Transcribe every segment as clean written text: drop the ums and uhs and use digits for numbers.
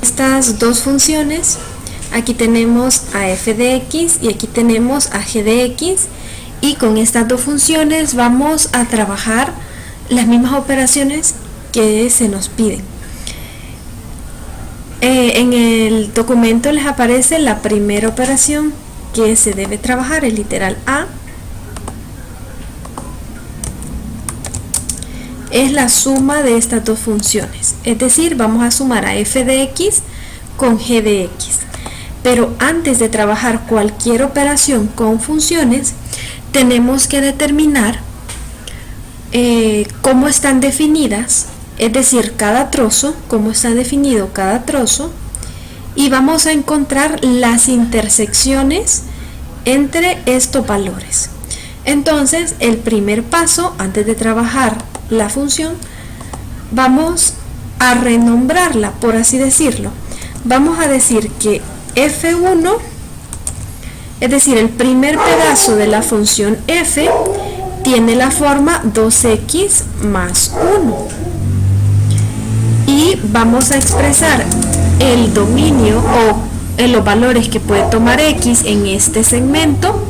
Estas dos funciones, aquí tenemos a f de x y aquí tenemos a g de x, y con estas dos funciones vamos a trabajar las mismas operaciones que se nos piden. En el documento les aparece la primera operación que se debe trabajar, el literal A. Es la suma de estas dos funciones, es decir, vamos a sumar a f de x con g de x. Pero antes de trabajar cualquier operación con funciones, tenemos que determinar cómo están definidas, es decir, cada trozo, cómo está definido cada trozo, y vamos a encontrar las intersecciones entre estos valores. Entonces, el primer paso, antes de trabajar la función, vamos a renombrarla, por así decirlo. Vamos a decir que f1, es decir, el primer pedazo de la función f, tiene la forma 2x más 1. Y vamos a expresar el dominio o los valores que puede tomar x en este segmento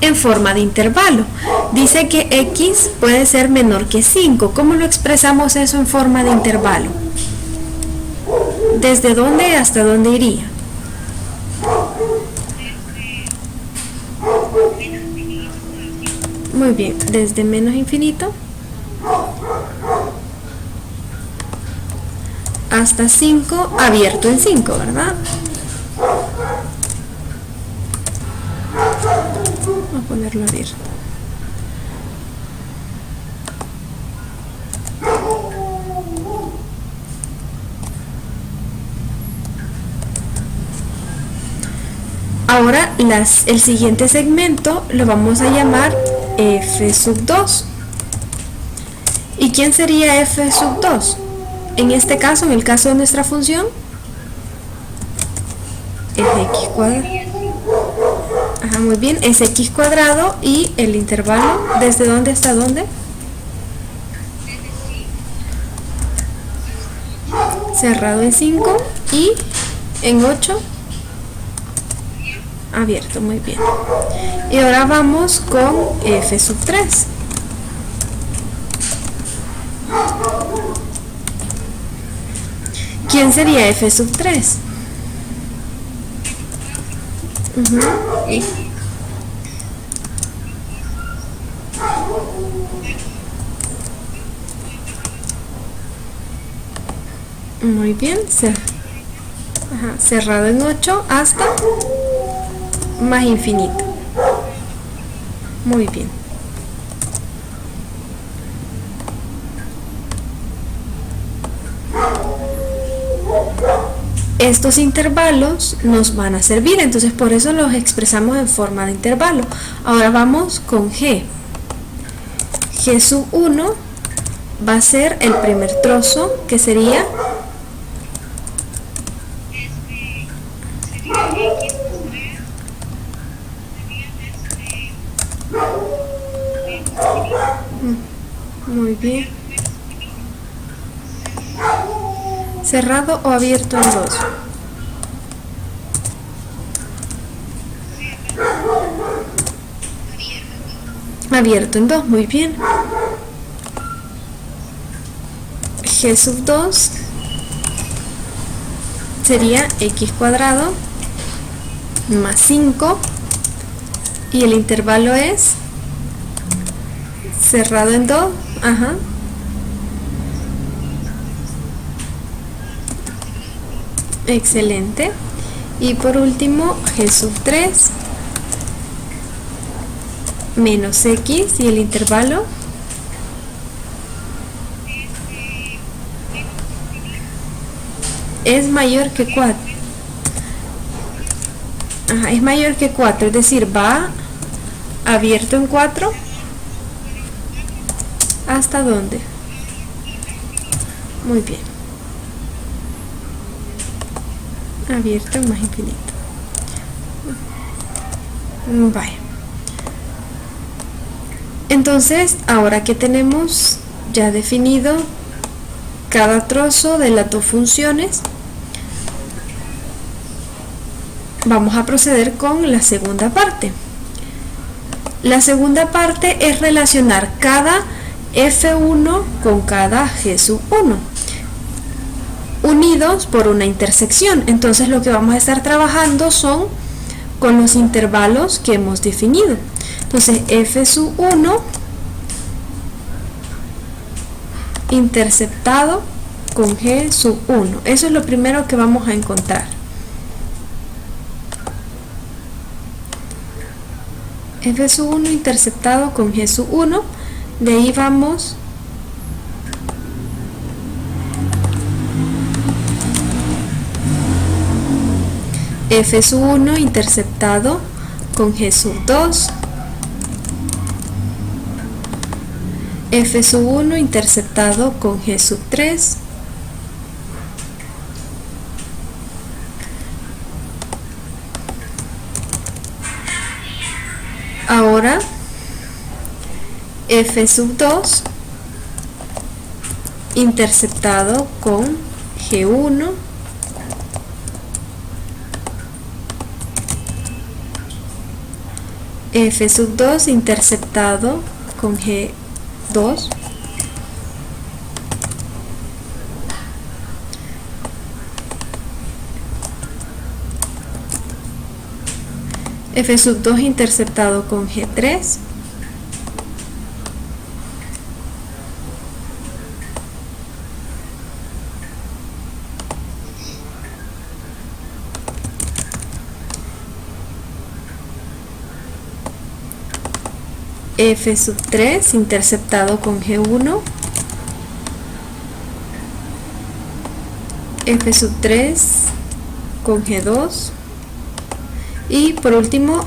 en forma de intervalo. Dice que x puede ser menor que 5. ¿Cómo lo expresamos eso en forma de intervalo? ¿Desde dónde hasta dónde iría? Muy bien, desde menos infinito hasta 5, abierto en 5, ¿verdad? Vamos a ponerlo abierto. Ahora el siguiente segmento lo vamos a llamar f sub 2. ¿Y quién sería f sub 2? En este caso, en el caso de nuestra función, es x cuadrado. Ajá, muy bien, es x cuadrado, y el intervalo, ¿desde dónde hasta dónde? Cerrado en 5 y en 8 abierto, muy bien. Y ahora vamos con f sub 3. ¿Quién sería f sub 3? Muy bien, cerrado en 8 hasta más infinito. Muy bien. Estos intervalos nos van a servir, entonces por eso los expresamos en forma de intervalo. Ahora vamos con g. G sub 1 va a ser el primer trozo, que sería muy bien. ¿Cerrado o abierto en 2? Abierto en 2, muy bien. G sub 2 sería x cuadrado más 5, y el intervalo es cerrado en 2, ajá. Excelente. Y por último, g sub 3 menos x, y el intervalo es mayor que 4. Ajá, es mayor que 4, es decir, va abierto en 4 ¿hasta dónde? Muy bien. Abierto en más infinito. Vaya. Entonces, ahora que tenemos ya definido cada trozo de las dos funciones, vamos a proceder con la segunda parte. La segunda parte es relacionar cada F1 con cada G sub 1 unidos por una intersección. Entonces lo que vamos a estar trabajando son con los intervalos que hemos definido. Entonces F sub 1 interceptado con G sub 1. Eso es lo primero que vamos a encontrar. F sub 1 interceptado con G sub 1. De ahí vamos F sub 1 interceptado con G sub 2. F sub 1 interceptado con G sub 3. Ahora F sub 2 interceptado con G1. F sub 2 interceptado con G2. F sub 2 interceptado con G3. F sub 3 interceptado con G1. F sub 3 con G2. Y por último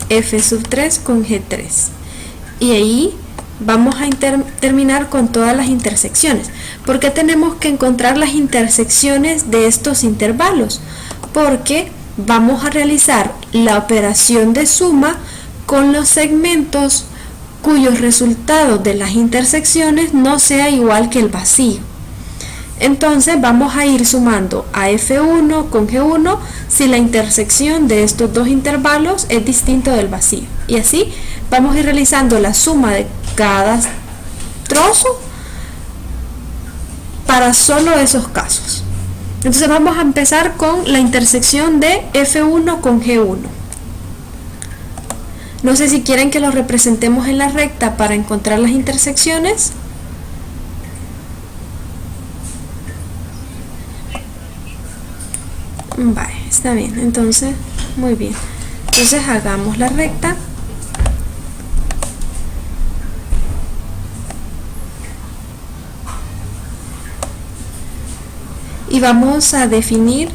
F sub 3 con G3. Y ahí vamos a terminar con todas las intersecciones. ¿Por qué tenemos que encontrar las intersecciones de estos intervalos? Porque vamos a realizar la operación de suma con los segmentos cuyos resultados de las intersecciones no sea igual que el vacío. Entonces vamos a ir sumando a F1 con G1 si la intersección de estos dos intervalos es distinto del vacío. Y así vamos a ir realizando la suma de cada trozo para solo esos casos. Entonces vamos a empezar con la intersección de F1 con G1. No sé si quieren que lo representemos en la recta para encontrar las intersecciones. Vale, está bien, entonces, muy bien. Entonces hagamos la recta. Y vamos a definir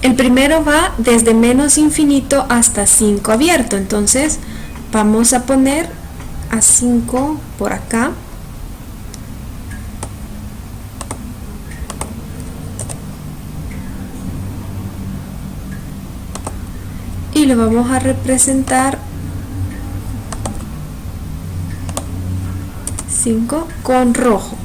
el primero va desde menos infinito hasta 5 abierto. Entonces vamos a poner a 5 por acá. Y lo vamos a representar 5 con rojo.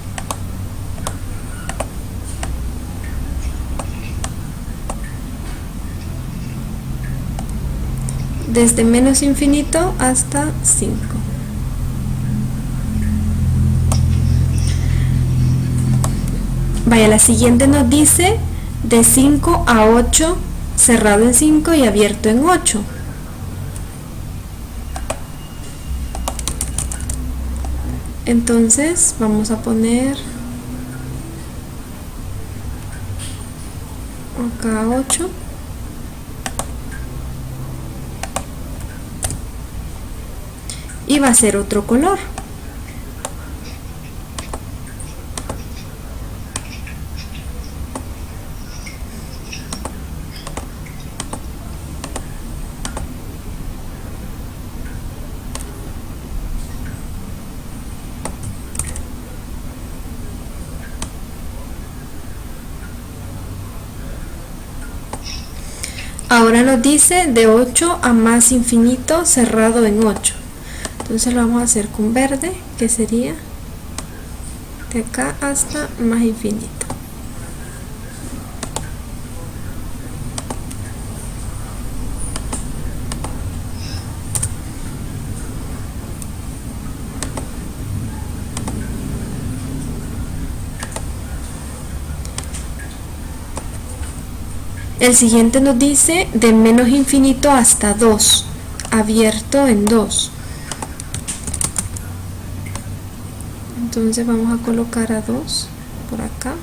Desde menos infinito hasta 5. Vaya, la siguiente nos dice de 5 a 8, cerrado en 5 y abierto en 8. Entonces vamos a poner acá 8. Y va a ser otro color. Ahora nos dice de 8 a más infinito cerrado en 8. Entonces lo vamos a hacer con verde, que sería de acá hasta más infinito. El siguiente nos dice de menos infinito hasta 2, abierto en 2. Entonces vamos a colocar a 2 por acá.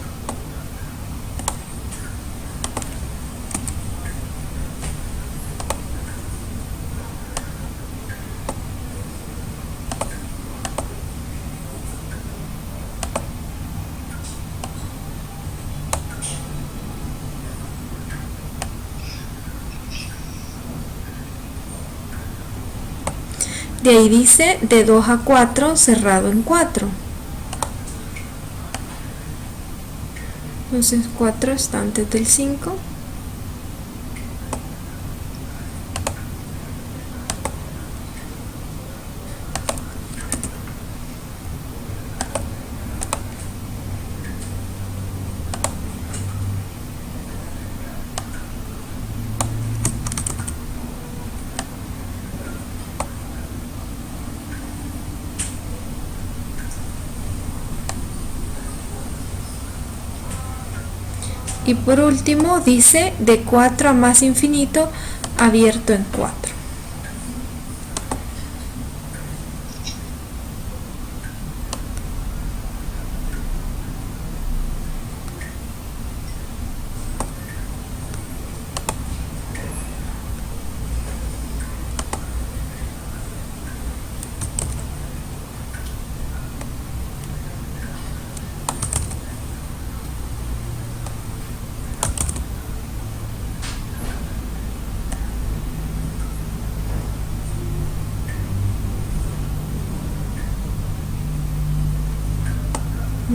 De ahí dice de 2 a 4 cerrado en 4. Entonces 4 está antes del 5. Y por último dice de 4 a más infinito abierto en 4.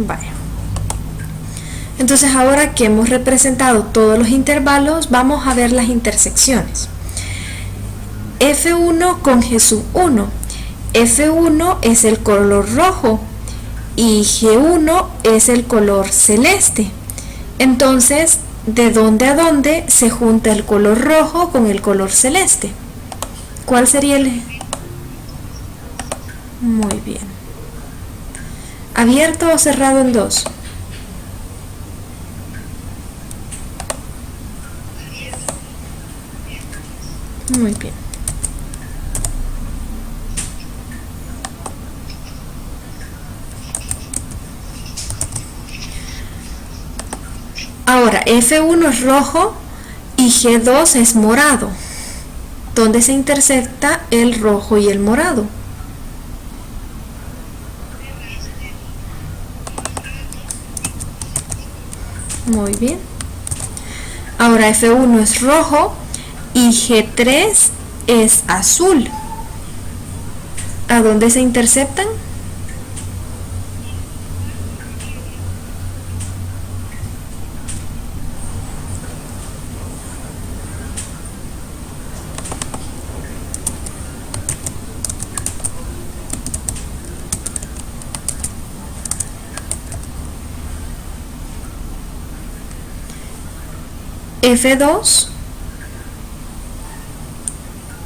Vaya. Entonces ahora que hemos representado todos los intervalos, vamos a ver las intersecciones. F1 con G1. F1 es el color rojo y G1 es el color celeste. Entonces, ¿de dónde a dónde se junta el color rojo con el color celeste? ¿Cuál sería el...? Muy bien. ¿Abierto o cerrado en 2? Muy bien. Ahora, F1 es rojo y G2 es morado. ¿Dónde se intersecta el rojo y el morado? Muy bien. Ahora F1 es rojo y G3 es azul. ¿A dónde se interceptan? F2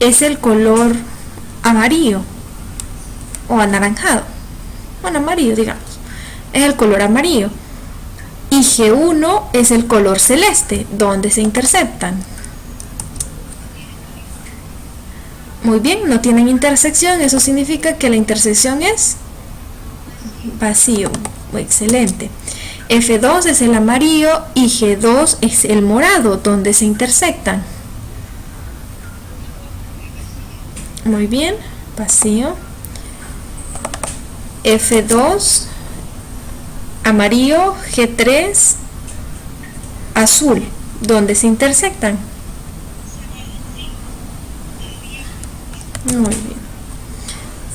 es el color amarillo o anaranjado, bueno, amarillo digamos, es el color amarillo, y G1 es el color celeste. ¿Dónde se interceptan? Muy bien, no tienen intersección, eso significa que la intersección es vacío. Excelente. F2 es el amarillo y G2 es el morado. ¿Dónde se intersectan? Muy bien, vacío. F2 amarillo, G3 azul. ¿Dónde se intersectan? Muy bien.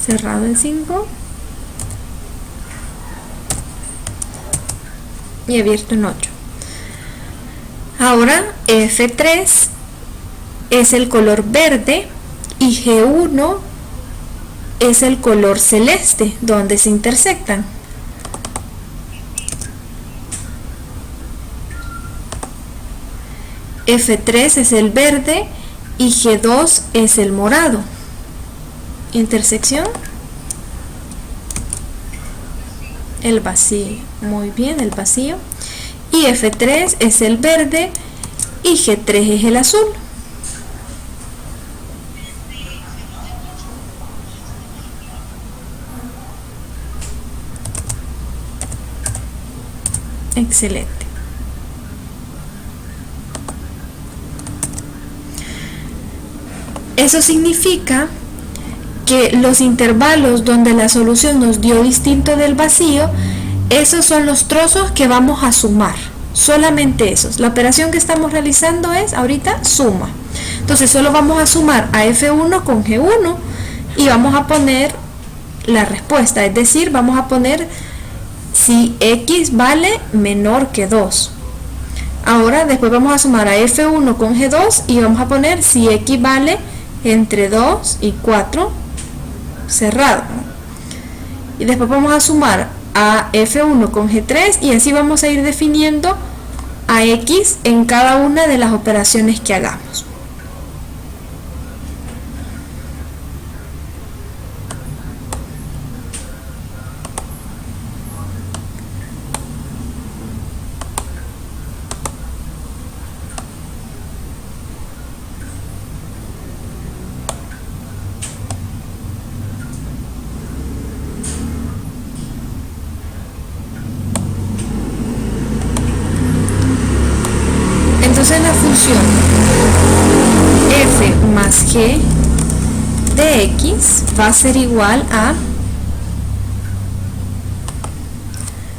Cerrado en 5 y abierto en 8. Ahora F3 es el color verde y G1 es el color celeste, donde se intersectan. F3 es el verde y G2 es el morado. Intersección. El vacío. Muy bien, el vacío. Y F3 es el verde y G3 es el azul. Excelente. Eso significa que los intervalos donde la solución nos dio distinto del vacío, esos son los trozos que vamos a sumar, solamente esos. La operación que estamos realizando es ahorita suma. Entonces solo vamos a sumar a F1 con G1 y vamos a poner la respuesta, es decir, vamos a poner si X vale menor que 2. Ahora después vamos a sumar a F1 con G2 y vamos a poner si X vale entre 2 y 4 cerrado. Y después vamos a sumar a F1 con G3 y así vamos a ir definiendo a X en cada una de las operaciones que hagamos. Entonces la función f más g de x va a ser igual a,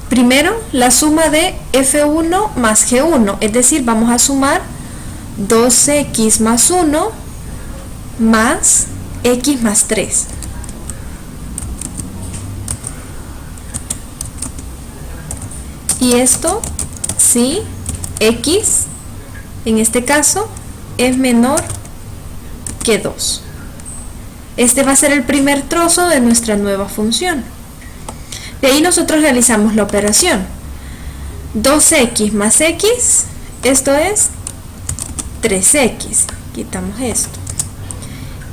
primero, la suma de f1 más g1, es decir, vamos a sumar 2x más 1 más x más 3. Y esto, si x en este caso es menor que 2. Este va a ser el primer trozo de nuestra nueva función. De ahí nosotros realizamos la operación. 2x más x, esto es 3x. Quitamos esto.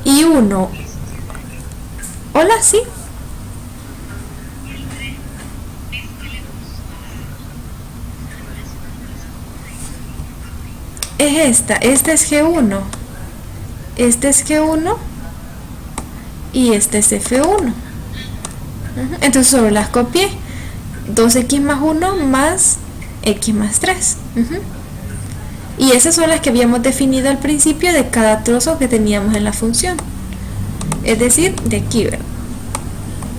Y 1. Hola, sí. Es esta es G1, este es G1 y este es F1. Entonces solo las copié, 2x más 1 más x más 3. Y esas son las que habíamos definido al principio de cada trozo que teníamos en la función, es decir, de aquí, ¿verdad?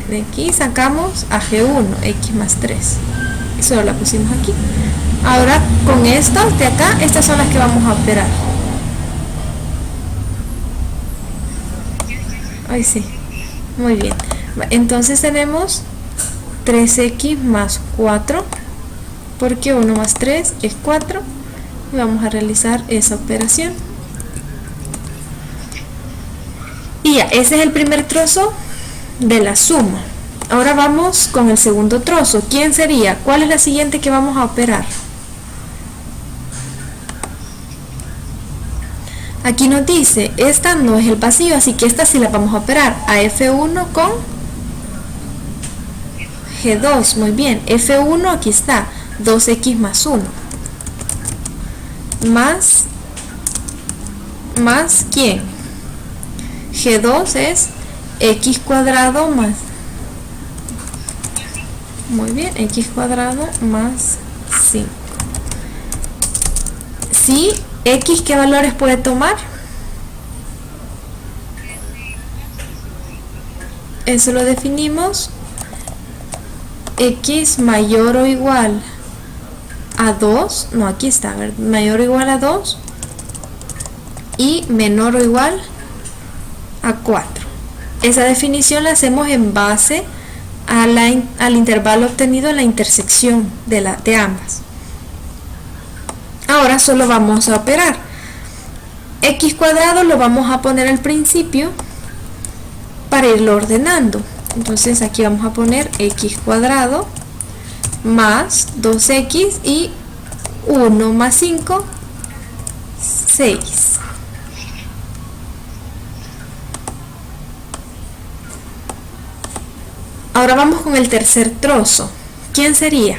De aquí sacamos a G1, x más 3, y solo la pusimos aquí. Ahora con estas de acá, estas son las que vamos a operar. Ay, sí, muy bien. Entonces tenemos 3x más 4, porque 1 más 3 es 4, y vamos a realizar esa operación. Y ya, ese es el primer trozo de la suma. Ahora vamos con el segundo trozo. ¿Quién sería? ¿Cuál es la siguiente que vamos a operar? Aquí nos dice, esta no es el vacío, así que esta sí la vamos a operar. A F1 con G2, muy bien. F1 aquí está, 2x más 1. Más ¿quién? G2 es x cuadrado más, muy bien, x cuadrado más 5. ¿Sí? X, ¿qué valores puede tomar? Eso lo definimos. X mayor o igual a 2, no, aquí está, ¿verdad? Mayor o igual a 2 y menor o igual a 4. Esa definición la hacemos en base al intervalo obtenido en la intersección de ambas. Ahora solo vamos a operar. X cuadrado lo vamos a poner al principio para irlo ordenando. Entonces aquí vamos a poner X cuadrado más 2X y 1 más 5, 6. Ahora vamos con el tercer trozo. ¿Quién sería?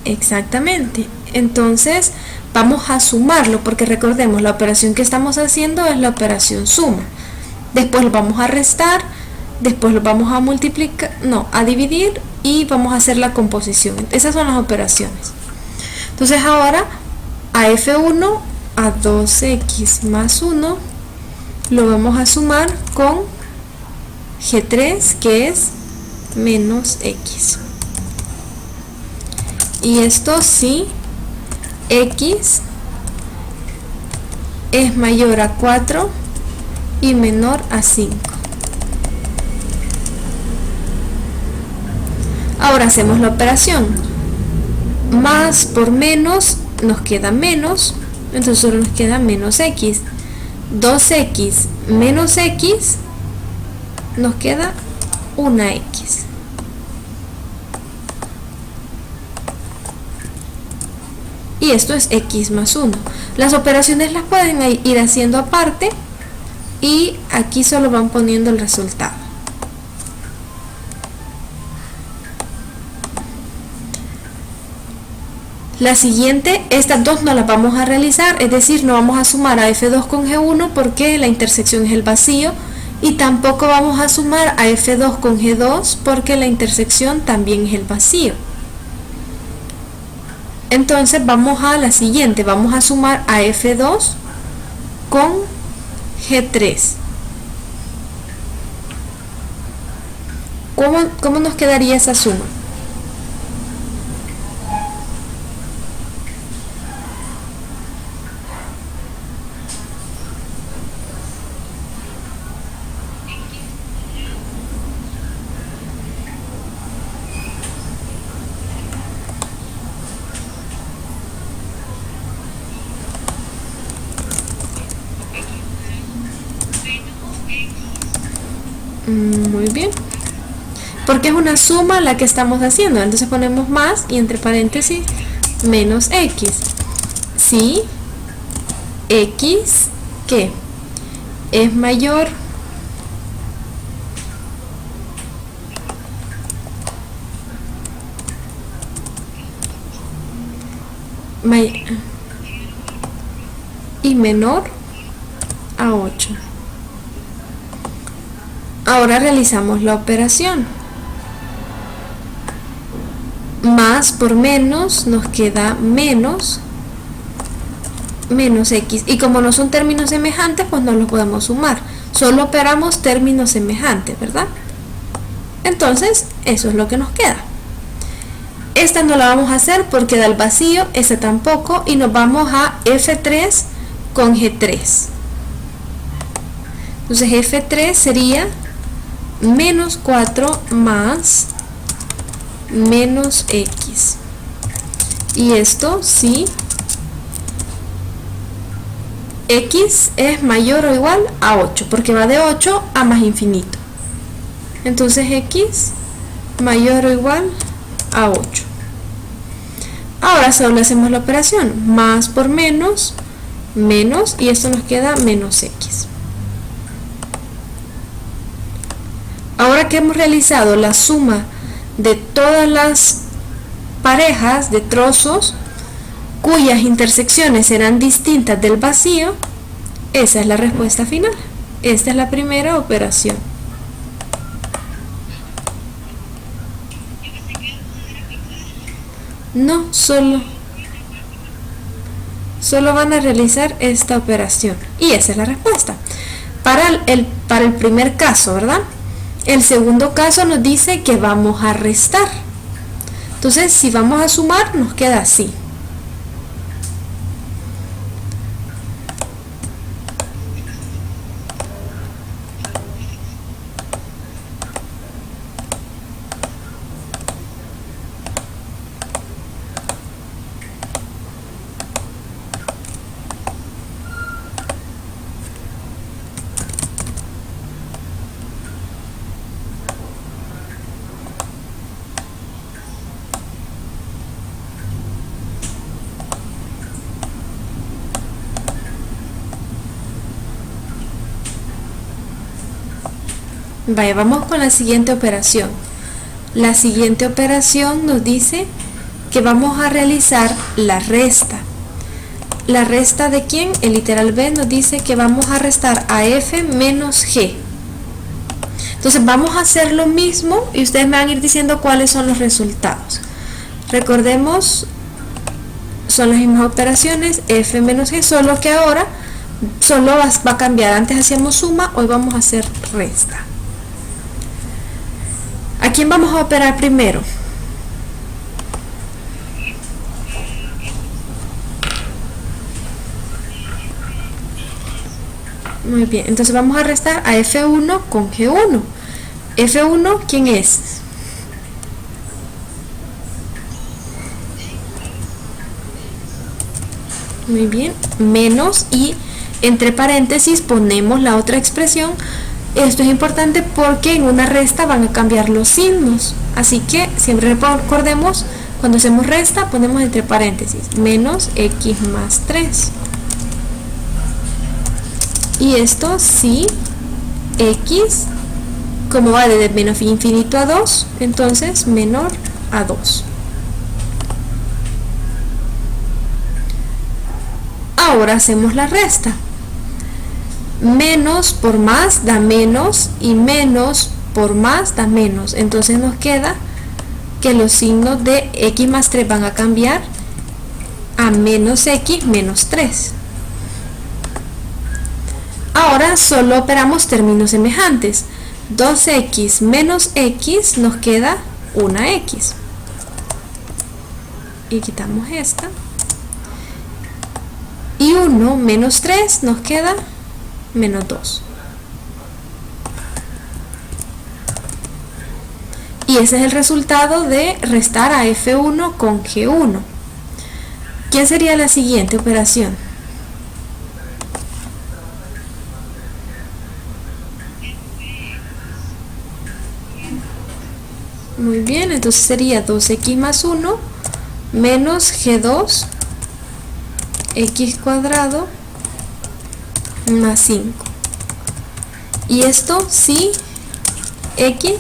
Exactamente. Entonces vamos a sumarlo, porque recordemos, la operación que estamos haciendo es la operación suma. Después lo vamos a restar, después lo vamos a multiplicar, no, a dividir, y vamos a hacer la composición. Esas son las operaciones. Entonces ahora a F1, a 2X más 1, lo vamos a sumar con G3, que es menos X. Y esto si X es mayor a 4 y menor a 5. Ahora hacemos la operación. Más por menos nos queda menos, entonces solo nos queda menos X. 2X menos X nos queda una X. Y esto es X más 1. Las operaciones las pueden ir haciendo aparte y aquí solo van poniendo el resultado. La siguiente, estas dos no las vamos a realizar, es decir, no vamos a sumar a F2 con G1 porque la intersección es el vacío, y tampoco vamos a sumar a F2 con G2 porque la intersección también es el vacío. Entonces vamos a la siguiente, vamos a sumar a F2 con G3. ¿Cómo nos quedaría esa suma? Muy bien, porque es una suma la que estamos haciendo, entonces ponemos más y entre paréntesis menos X. Si X ¿qué? Es mayor y menor a 8. Ahora realizamos la operación. Más por menos nos queda menos X. Y como no son términos semejantes, pues no los podemos sumar. Solo operamos términos semejantes, ¿verdad? Entonces, eso es lo que nos queda. Esta no la vamos a hacer porque da el vacío, esta tampoco, y nos vamos a F3 con G3. Entonces F3 sería menos 4 más menos X. Y esto si X es mayor o igual a 8, porque va de 8 a más infinito. Entonces X mayor o igual a 8. Ahora solo hacemos la operación. Más por menos, menos, y esto nos queda menos X. Ahora que hemos realizado la suma de todas las parejas de trozos cuyas intersecciones serán distintas del vacío, esa es la respuesta final. Esta es la primera operación. No, solo van a realizar esta operación y esa es la respuesta para el primer caso, ¿verdad? El segundo caso nos dice que vamos a restar. Entonces, si vamos a sumar, nos queda así. Vaya, vamos con la siguiente operación. La siguiente operación nos dice que vamos a realizar la resta. ¿La resta de quién? El literal B nos dice que vamos a restar a F menos G. Entonces vamos a hacer lo mismo y ustedes me van a ir diciendo cuáles son los resultados. Recordemos, son las mismas operaciones, F menos G, solo que ahora solo va a cambiar. Antes hacíamos suma, hoy vamos a hacer resta. ¿A quién vamos a operar primero? Muy bien, entonces vamos a restar a F1 con G1. F1, ¿quién es? Muy bien, menos, y entre paréntesis ponemos la otra expresión. Esto es importante porque en una resta van a cambiar los signos, así que siempre recordemos, cuando hacemos resta ponemos entre paréntesis menos x más 3. Y esto si x, como va de menos infinito a 2, entonces menor a 2. Ahora hacemos la resta. Menos por más da menos y menos por más da menos. Entonces nos queda que los signos de x más 3 van a cambiar a menos x menos 3. Ahora solo operamos términos semejantes. 2x menos x nos queda una x. Y quitamos esta. Y 1 menos 3 nos queda menos 2. Y ese es el resultado de restar a F1 con G1. ¿Quién sería la siguiente operación? Muy bien, entonces sería 2x más 1 menos G2 x cuadrado más 5. Y esto si x,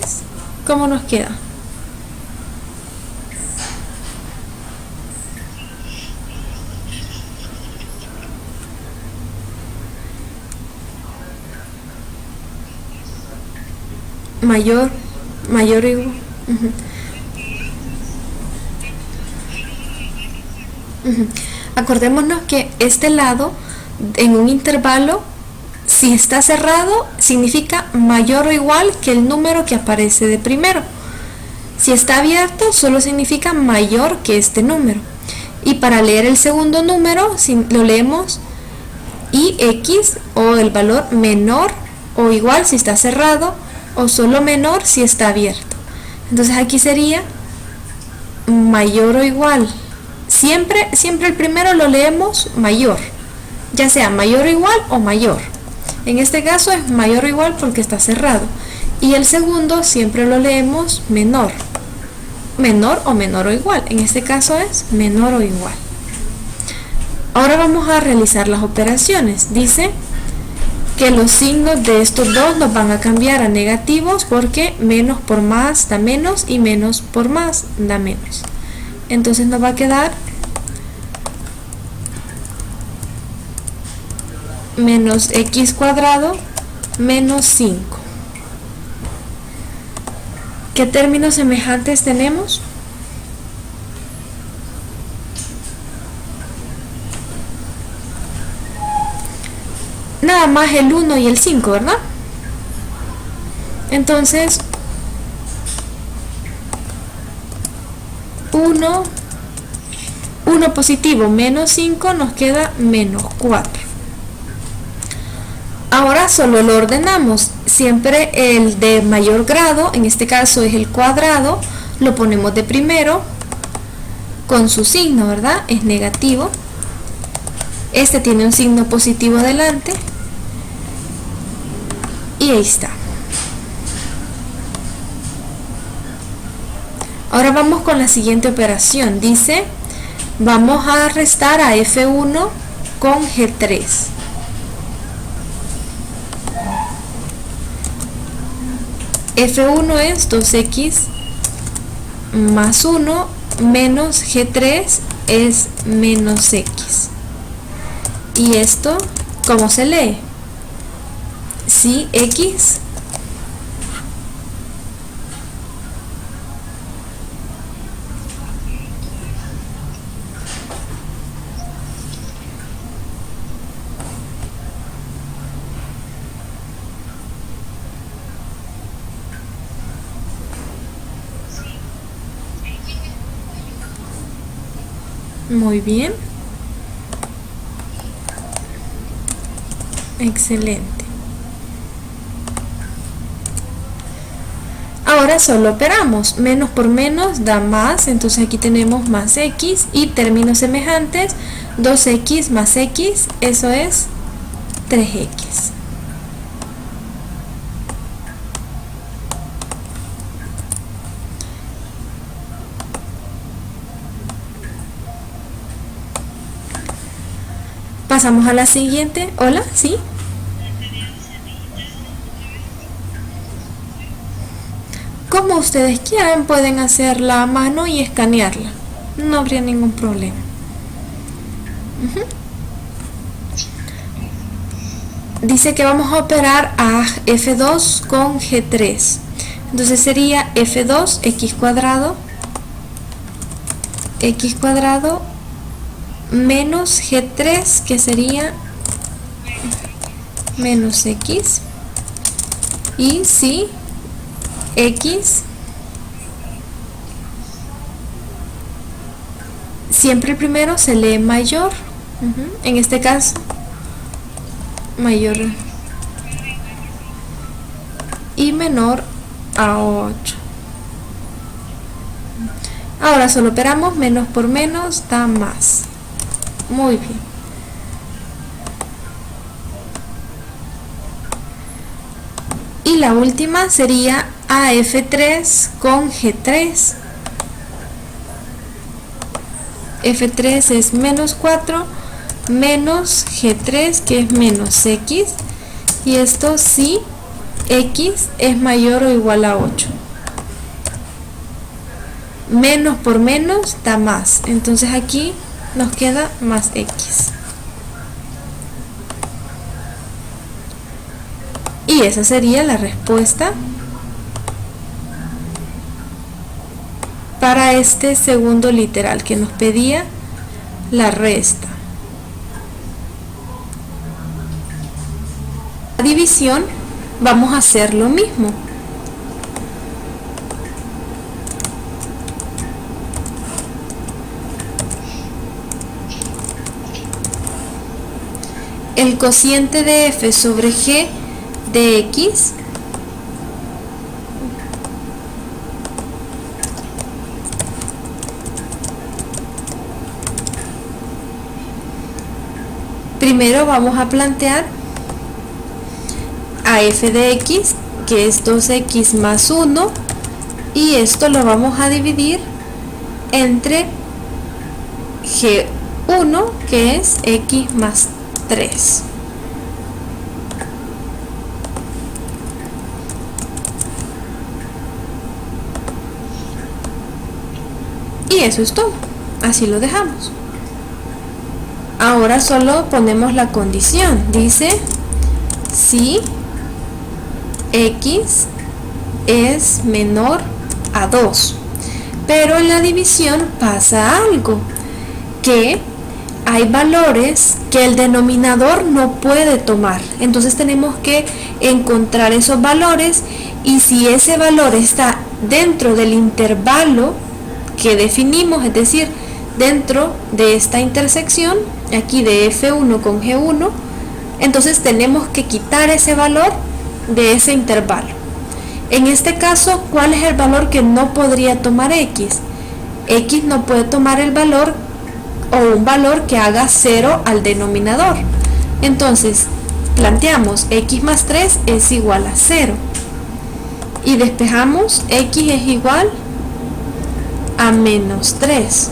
¿cómo nos queda? Mayor o igual. Acordémonos que este lado en un intervalo, si está cerrado, significa mayor o igual que el número que aparece de primero. Si está abierto, solo significa mayor que este número. Y para leer el segundo número, lo leemos ix, o el valor menor o igual si está cerrado, o solo menor si está abierto. Entonces aquí sería mayor o igual. Siempre el primero lo leemos mayor, ya sea mayor o igual o mayor. En este caso es mayor o igual porque está cerrado. Y el segundo siempre lo leemos menor. Menor o menor o igual. En este caso es menor o igual. Ahora vamos a realizar las operaciones. Dice que los signos de estos dos nos van a cambiar a negativos porque menos por más da menos y menos por más da menos. Entonces nos va a quedar menos x cuadrado menos 5. ¿Qué términos semejantes tenemos? Nada más el 1 y el 5, ¿verdad? Entonces 1 positivo menos 5 nos queda menos 4. Ahora solo lo ordenamos. Siempre el de mayor grado, en este caso es el cuadrado, lo ponemos de primero con su signo, ¿verdad? Es negativo. Este tiene un signo positivo delante. Y ahí está. Ahora vamos con la siguiente operación. Dice, vamos a restar a F1 con G3. F1 es 2x más 1 menos G3 es menos x. ¿Y esto cómo se lee? Si x muy bien, excelente. Ahora solo operamos, menos por menos da más, entonces aquí tenemos más x y términos semejantes, 2x más x, eso es 3x. Pasamos a la siguiente. Hola, ¿sí? Como ustedes quieran, pueden hacerla a mano y escanearla. No habría ningún problema. Dice que vamos a operar a F2 con G3. Entonces sería F2 x cuadrado menos G3, que sería menos x, y si x, siempre el primero se lee mayor, en este caso mayor y menor a 8. Ahora solo operamos menos por menos da más. Muy bien. Y la última sería AF3 con G3. F3 es menos 4 menos G3, que es menos x, y esto si x es mayor o igual a 8. Menos por menos da más, entonces aquí nos queda más x. Y esa sería la respuesta para este segundo literal que nos pedía la resta. La división vamos a hacer lo mismo. El cociente de f sobre g de x primero vamos a plantear a f de x, que es 2x más 1, y esto lo vamos a dividir entre g1, que es x más 3. Y eso es todo, así lo dejamos. Ahora solo ponemos la condición, dice si x es menor a 2, pero en la división pasa algo, que hay valores que el denominador no puede tomar, entonces tenemos que encontrar esos valores, y si ese valor está dentro del intervalo que definimos, es decir, dentro de esta intersección aquí de F1 con G1, entonces tenemos que quitar ese valor de ese intervalo. En este caso, ¿cuál es el valor que no podría tomar x? X no puede tomar el valor o un valor que haga 0 al denominador. Entonces planteamos x más 3 es igual a 0 y despejamos x es igual a menos 3.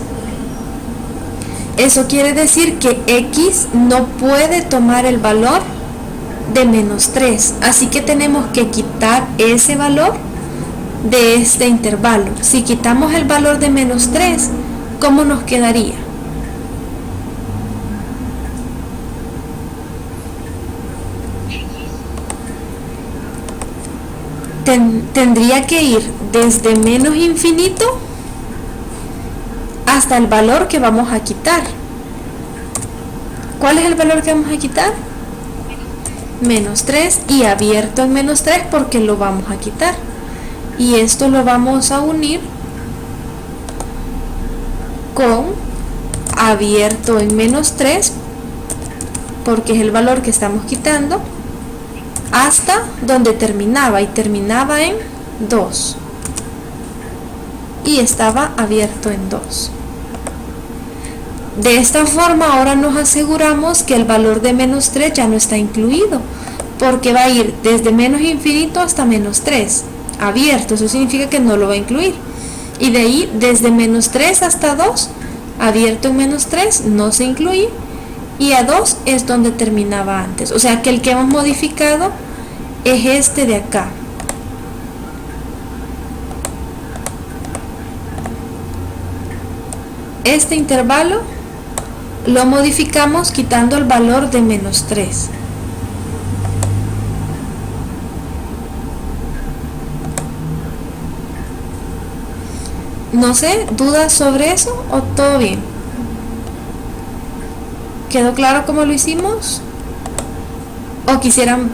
Eso quiere decir que x no puede tomar el valor de menos 3, así que tenemos que quitar ese valor de este intervalo. Si quitamos el valor de menos 3, ¿cómo nos quedaría? Tendría que ir desde menos infinito hasta el valor que vamos a quitar. ¿Cuál es el valor que vamos a quitar? Menos 3, y abierto en menos 3 porque lo vamos a quitar. Y esto lo vamos a unir con abierto en menos 3 porque es el valor que estamos quitando, hasta donde terminaba, y terminaba en 2 y estaba abierto en 2. De esta forma ahora nos aseguramos que el valor de menos 3 ya no está incluido, porque va a ir desde menos infinito hasta menos 3 abierto, eso significa que no lo va a incluir, y de ahí desde menos 3 hasta 2 abierto en menos 3 no se incluye, y a 2 es donde terminaba antes. O sea que el que hemos modificado es este de acá. Este intervalo lo modificamos quitando el valor de menos 3. No sé, ¿dudas sobre eso o todo bien? ¿Quedó claro cómo lo hicimos? ¿O quisieran?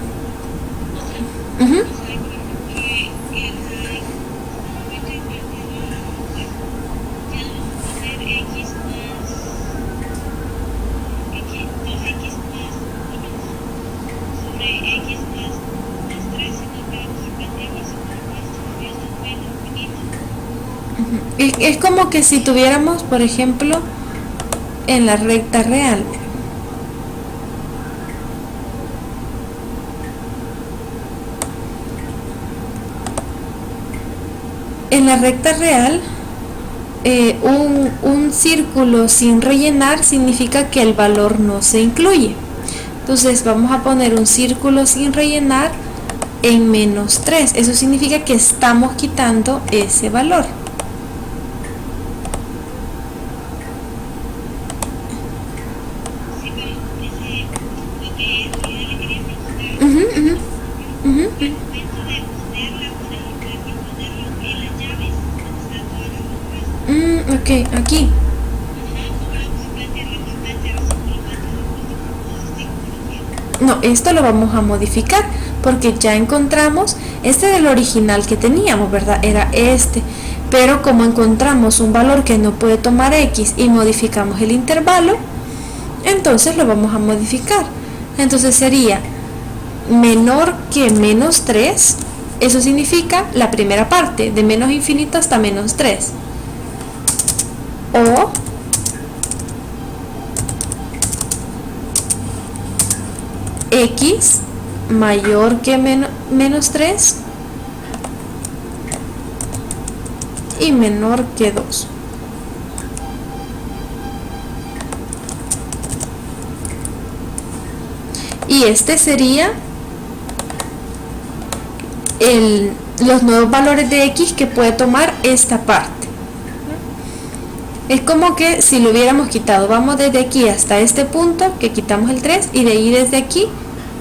Es como que si tuviéramos, por ejemplo, en la recta real. En la recta real, un círculo sin rellenar significa que el valor no se incluye. Entonces vamos a poner un círculo sin rellenar en menos 3. Eso significa que estamos quitando ese valor. Ok, aquí. No, esto lo vamos a modificar porque ya encontramos, este del original que teníamos, ¿verdad? Era este, pero como encontramos un valor que no puede tomar x y modificamos el intervalo, entonces lo vamos a modificar. Entonces sería menor que menos 3, eso significa la primera parte, de menos infinito hasta menos 3. O x mayor que menos 3 y menor que 2. Y este sería los nuevos valores de x que puede tomar esta parte. Es como que si lo hubiéramos quitado, vamos desde aquí hasta este punto, que quitamos el 3, y de ahí desde aquí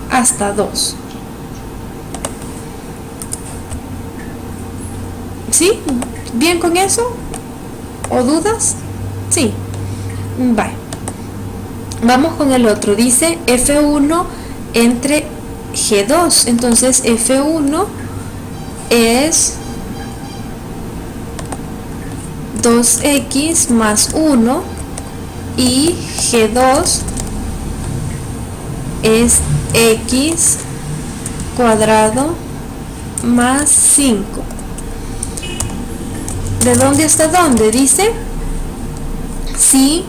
hasta 2. ¿Sí? ¿Bien con eso? ¿O dudas? Sí. Vale. Vamos con el otro. Dice F1 entre G2. Entonces F1 es 2x más 1 y G2 es x cuadrado más 5. ¿De dónde hasta dónde? Dice si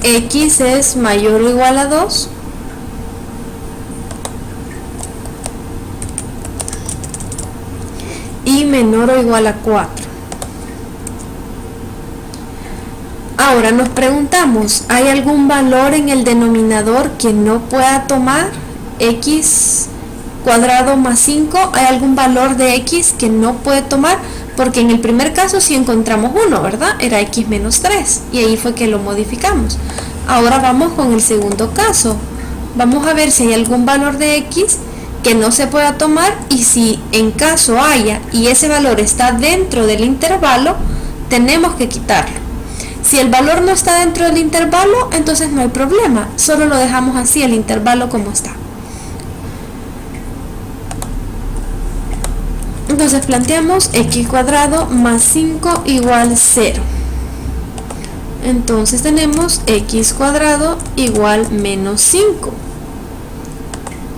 x es mayor o igual a 2 y menor o igual a 4. Ahora nos preguntamos, ¿hay algún valor en el denominador que no pueda tomar x cuadrado más 5, ¿hay algún valor de x que no puede tomar? Porque en el primer caso sí encontramos 1, ¿verdad? Era x menos 3 y ahí fue que lo modificamos. Ahora vamos con el segundo caso. Vamos a ver si hay algún valor de x que no se pueda tomar, y si en caso haya y ese valor está dentro del intervalo, tenemos que quitarlo. Si el valor no está dentro del intervalo, entonces no hay problema, solo lo dejamos así, el intervalo como está. Entonces planteamos x cuadrado más 5 igual 0. Entonces tenemos x cuadrado igual menos 5.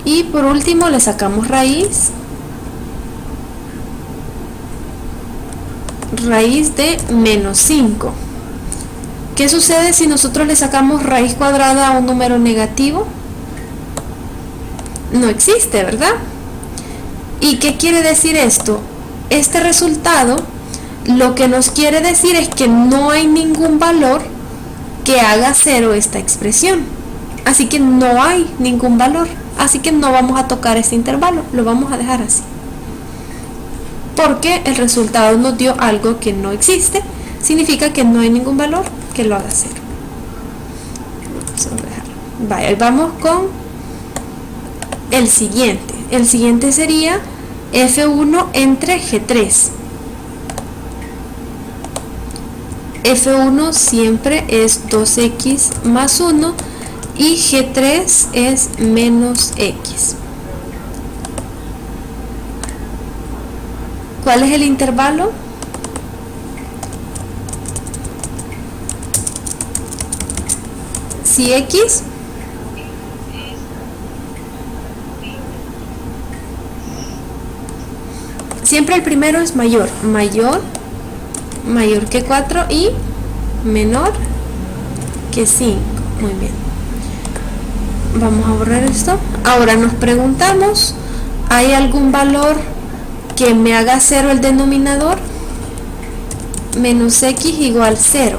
Y por último le sacamos raíz de menos 5. ¿Qué sucede si nosotros le sacamos raíz cuadrada a un número negativo? No existe, ¿verdad? ¿Y qué quiere decir esto? Este resultado lo que nos quiere decir es que no hay ningún valor que haga 0 esta expresión. Así que no hay ningún valor. Así que no vamos a tocar este intervalo, lo vamos a dejar así. Porque el resultado nos dio algo que no existe, significa que no hay ningún valor que lo haga 0. Vaya, vamos con el siguiente. El siguiente sería F1 entre G3. F1 siempre es 2x más 1 y G3 es menos x. ¿Cuál es el intervalo? Si x siempre el primero es mayor que 4 y menor que 5. Muy bien. Vamos a borrar esto. Ahora nos preguntamos, ¿hay algún valor que me haga 0 el denominador? Menos x igual 0.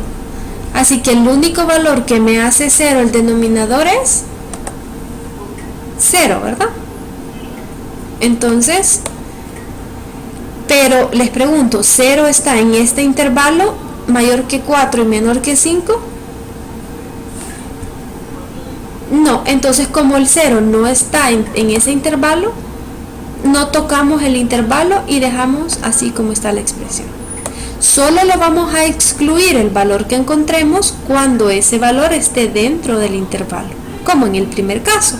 Así que el único valor que me hace 0 el denominador es 0, ¿verdad? Entonces, pero les pregunto, ¿0 está en este intervalo mayor que 4 y menor que 5? No, entonces como el 0 no está en ese intervalo, no tocamos el intervalo y dejamos así como está la expresión. Solo lo vamos a excluir el valor que encontremos cuando ese valor esté dentro del intervalo, como en el primer caso.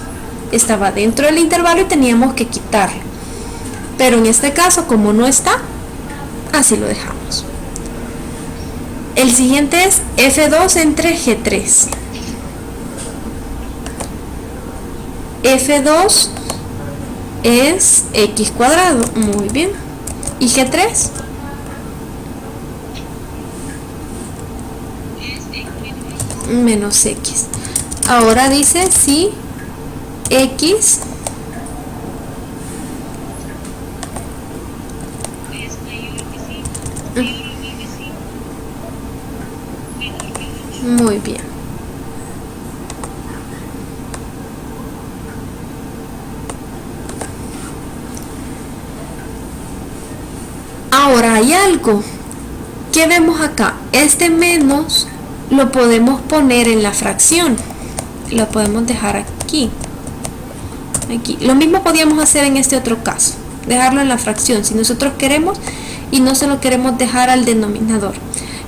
Estaba dentro del intervalo y teníamos que quitarlo. Pero en este caso, como no está, así lo dejamos. El siguiente es F2 entre G3. F2 es x cuadrado, muy bien. ¿Y G3? Menos x. Ahora dice si x muy bien. Ahora hay algo. ¿Qué vemos acá? Este menos lo podemos poner en la fracción. Lo podemos dejar aquí. Aquí. Lo mismo podíamos hacer en este otro caso. Dejarlo en la fracción si nosotros queremos y no se lo queremos dejar al denominador.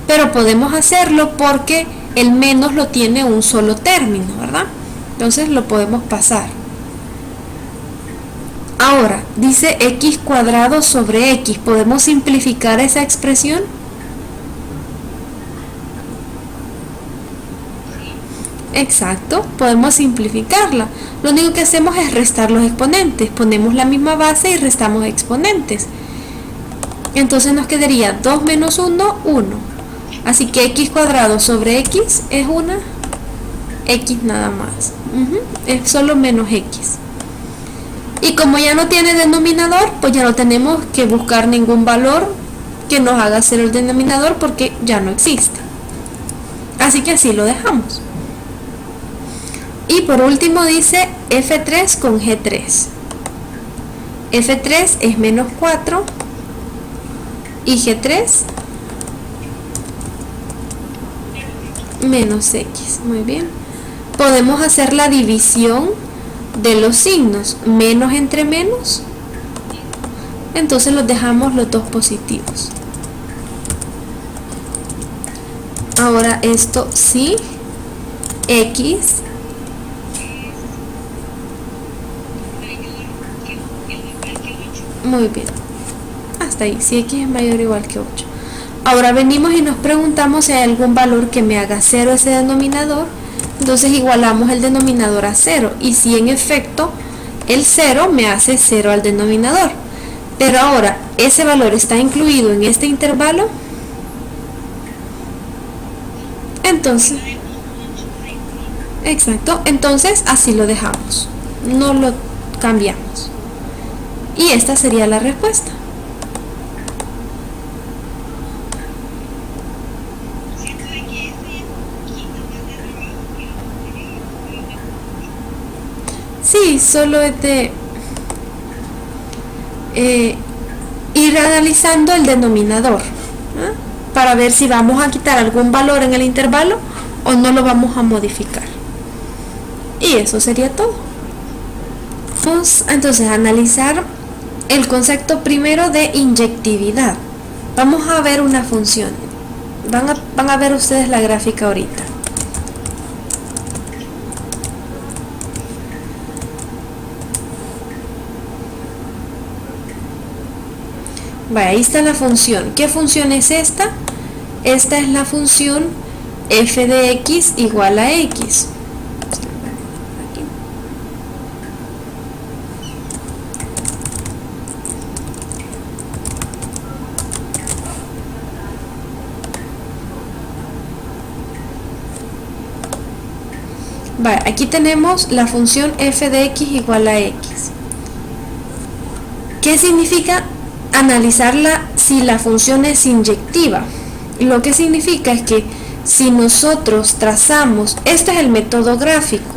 Pero podemos hacerlo porque el menos lo tiene un solo término, ¿verdad? Entonces lo podemos pasar. Ahora, dice x cuadrado sobre x. ¿Podemos simplificar esa expresión? Exacto, podemos simplificarla. Lo único que hacemos es restar los exponentes. Ponemos la misma base y restamos exponentes. Entonces nos quedaría 2 menos 1, 1. Así que x cuadrado sobre x es una x nada más. Es solo menos x. Y como ya no tiene denominador, pues ya no tenemos que buscar ningún valor que nos haga ser el denominador porque ya no existe. Así que así lo dejamos. Y por último dice F3 con G3. F3 es menos 4 y G3 menos X. Muy bien. Podemos hacer la división de los signos. Menos entre menos. Entonces los dejamos los dos positivos. Ahora esto sí. X muy bien, hasta ahí, si X es mayor o igual que 8. Ahora venimos y nos preguntamos si hay algún valor que me haga 0 ese denominador. Entonces igualamos el denominador a 0, y si en efecto el 0 me hace 0 al denominador. Pero ahora, ¿ese valor está incluido en este intervalo? Entonces, exacto, entonces así lo dejamos, no lo cambiamos. Y esta sería la respuesta. Sí, solo es de ir analizando el denominador, ¿eh? Para ver si vamos a quitar algún valor en el intervalo o no lo vamos a modificar. Y eso sería todo. Vamos entonces a analizar el concepto primero de inyectividad. Vamos a ver una función. Van a ver ustedes la gráfica ahorita. Vale, ahí está la función. ¿Qué función es esta? Esta es la función f de x igual a x. Vale, aquí tenemos la función f de x igual a x. ¿Qué significa analizarla si la función es inyectiva? Lo que significa es que si nosotros trazamos, este es el método gráfico,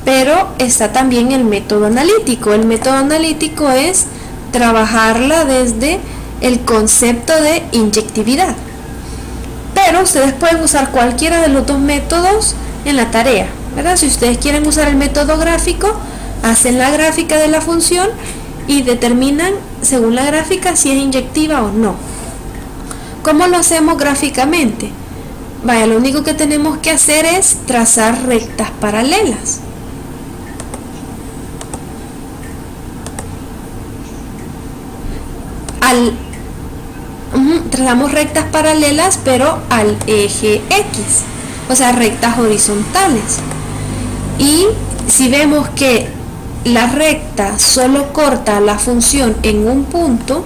pero está también el método analítico. El método analítico es trabajarla desde el concepto de inyectividad. Pero ustedes pueden usar cualquiera de los dos métodos en la tarea, ¿verdad? Si ustedes quieren usar el método gráfico, hacen la gráfica de la función y determinan según la gráfica si es inyectiva o no. ¿Cómo lo hacemos gráficamente? Vaya, lo único que tenemos que hacer es trazar rectas paralelas. Trazamos rectas paralelas, pero al eje X, o sea, rectas horizontales. Y si vemos que la recta solo corta la función en un punto,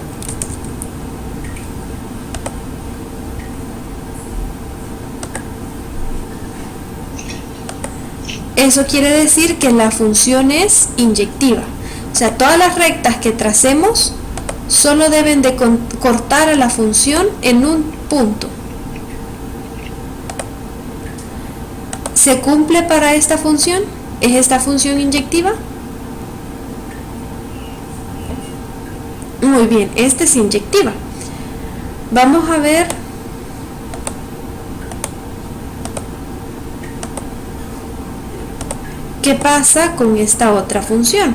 eso quiere decir que la función es inyectiva. O sea, todas las rectas que tracemos solo deben de cortar a la función en un punto. ¿Se cumple para esta función? ¿Es esta función inyectiva? Muy bien, esta es inyectiva. Vamos a ver qué pasa con esta otra función.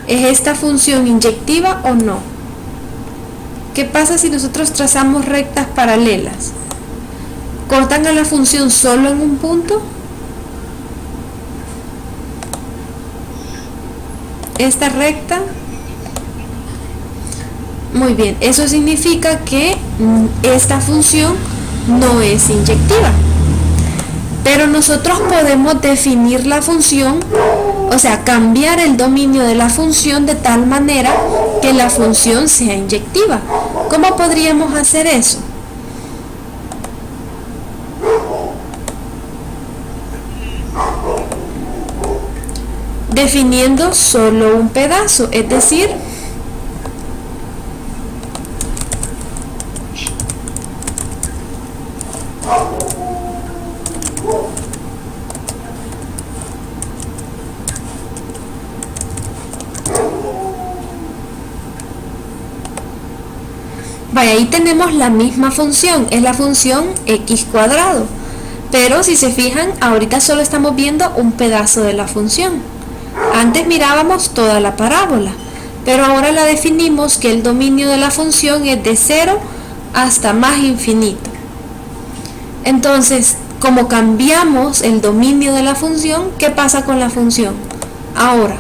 ¿Es esta función inyectiva o no? ¿Qué pasa si nosotros trazamos rectas paralelas? ¿Cortan a la función solo en un punto? Esta recta. Muy bien, eso significa que esta función no es inyectiva. Pero nosotros podemos definir la función, o sea, cambiar el dominio de la función de tal manera que la función sea inyectiva. ¿Cómo podríamos hacer eso? Definiendo solo un pedazo, es decir, vaya, ahí tenemos la misma función, es la función x cuadrado, pero si se fijan, ahorita solo estamos viendo un pedazo de la función. Antes mirábamos toda la parábola, pero ahora la definimos que el dominio de la función es de 0 hasta más infinito. Entonces, como cambiamos el dominio de la función, ¿qué pasa con la función? Ahora,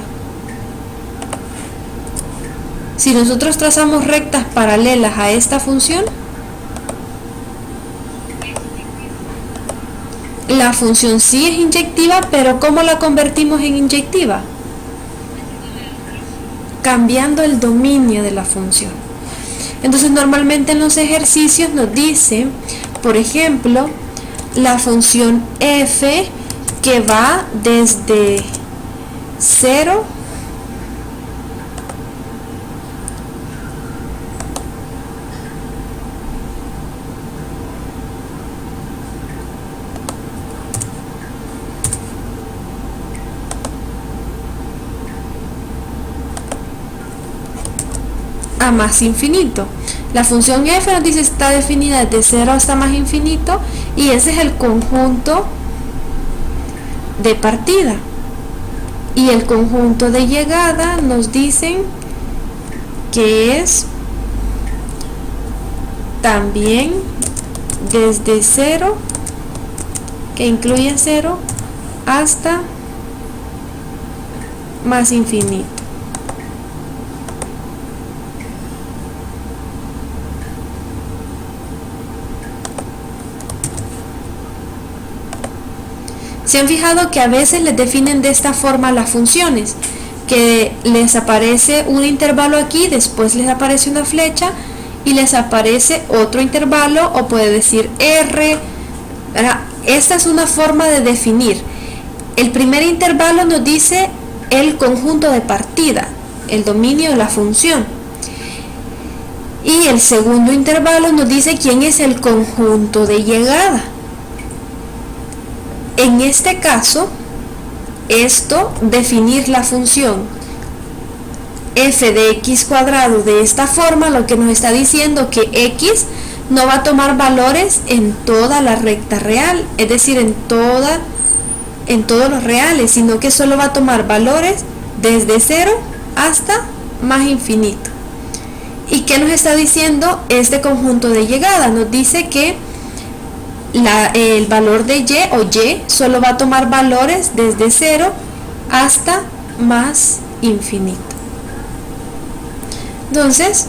si nosotros trazamos rectas paralelas a esta función, la función sí es inyectiva, pero ¿cómo la convertimos en inyectiva? Cambiando el dominio de la función. Entonces normalmente en los ejercicios nos dice, por ejemplo, la función f que va desde 0 a más infinito. La función f nos dice está definida desde 0 hasta más infinito y ese es el conjunto de partida. Y el conjunto de llegada nos dicen que es también desde 0, que incluye 0, hasta más infinito. ¿Se han fijado que a veces les definen de esta forma las funciones? Que les aparece un intervalo aquí, después les aparece una flecha y les aparece otro intervalo, o puede decir R. Esta es una forma de definir. El primer intervalo nos dice el conjunto de partida, el dominio de la función. Y el segundo intervalo nos dice quién es el conjunto de llegada. En este caso, definir la función f de x cuadrado de esta forma, lo que nos está diciendo que x no va a tomar valores en toda la recta real, es decir, en todos los reales, sino que solo va a tomar valores desde 0 hasta más infinito. ¿Y qué nos está diciendo este conjunto de llegada? Nos dice que el valor de y o y solo va a tomar valores desde 0 hasta más infinito. Entonces,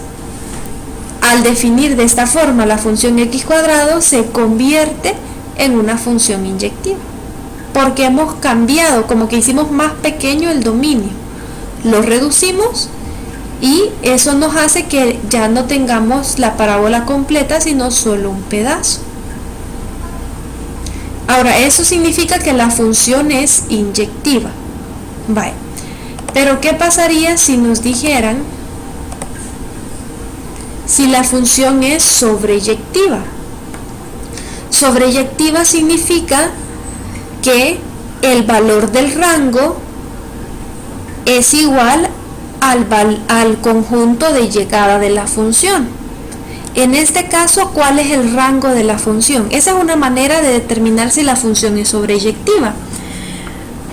al definir de esta forma la función x cuadrado, se convierte en una función inyectiva, porque hemos cambiado, como que hicimos más pequeño el dominio, lo reducimos y eso nos hace que ya no tengamos la parábola completa, sino solo un pedazo. Ahora, eso significa que la función es inyectiva. Vale. Pero ¿qué pasaría si nos dijeran si la función es sobreyectiva? Sobreyectiva significa que el valor del rango es igual al conjunto de llegada de la función. En este caso, ¿cuál es el rango de la función? Esa es una manera de determinar si la función es sobreyectiva.